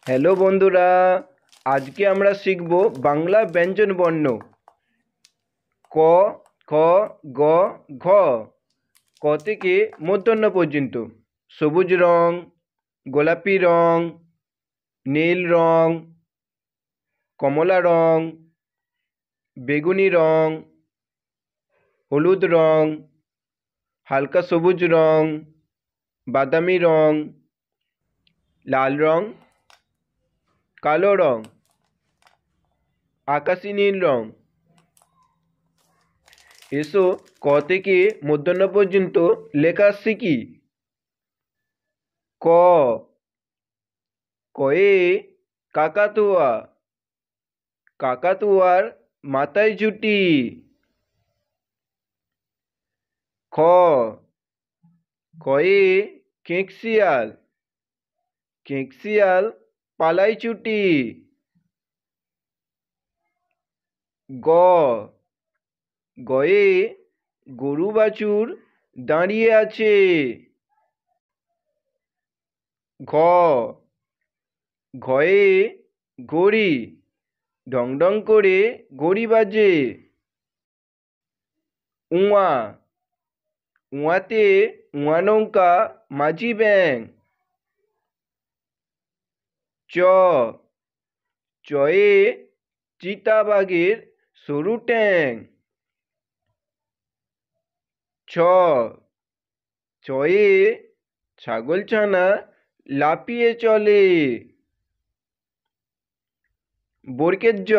Hello বন্ধুরা, আজকে আমরা শিখব বাংলা ব্যঞ্জন বর্ণ। ক, খ, গ, ঘ। ক থেকে মূর্ধন্য পর্যন্ত। সবুজ রং, গোলাপি রং, নীল রং, কমলা রং, বেগুনি রং, হলুদ রং, হালকা সবুজ রং, বাদামি রং, লাল রং, কালো রং, আকাশি নীল রং। এসো ক থেকে মূর্ধন্য পর্যন্ত লেখা শিখি। ক, কয়ে কাকাতুয়া, কাকাতুয়ার মাথায় ঝুঁটি। খ, খয়ে কেঁকশিয়াল, কেঁকশিয়াল পালাই ছুটি। গ, গয়ে গরু বাছুর দাঁড়িয়ে আছে। ঘ, ঘয়ে ঘড়ি ডং ডং করে ঘড়ি বাজে। উয়া, উয়াতে উয়া নৌকা মাঝি ব্যাং। চ, চয়ে চিতাবাঘের সরু ট্যাং। ছ, ছয়ে ছাগলছানা লাফিয়ে চলে। বর্গের জ,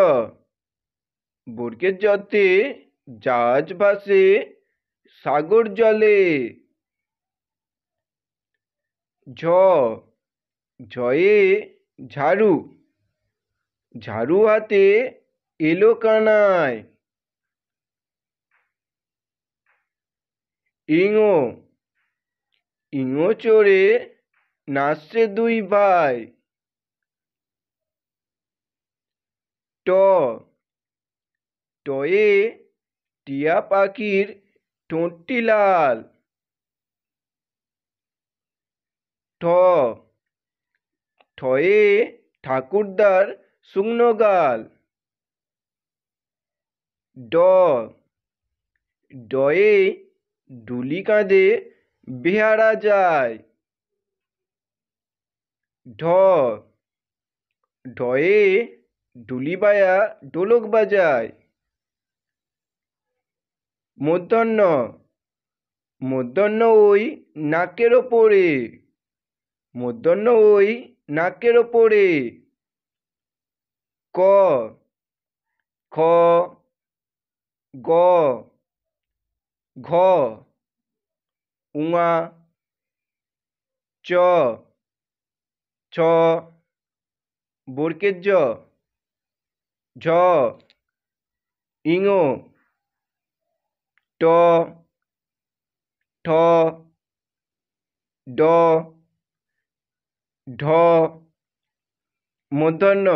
বর্গের জতে জাহাজ ভাসে সাগর জলে। ঝ, ঝয়ে ঝাড়ু, ঝাড়ু হাতে এলো কানায়। ইঙো, ইঙো চড়ে নাচছে দুই ভাই। ট, টয়ে টিয়া পাখির ঠোঁটটি লাল। ঠ, ঠয়ে ঠাকুরদার শুকনো গাল। ড, ডয়ে ডুলি কাঁধে বেহারা যায়। ঢ, ঢয়ে ডুলিবায়া ঢোলক বাজায়। মূর্ধন্য, মূর্ধন্য ওই নাকের ওপরে, মূর্ধন্য ওই নাকের ওপরে। ক, খ, গ, ঘ, উঙা, চ, ছ, বর্গের জ, ঝ, ইঙো, ট, ঠ, ড, ঢ, মূর্ধন্য।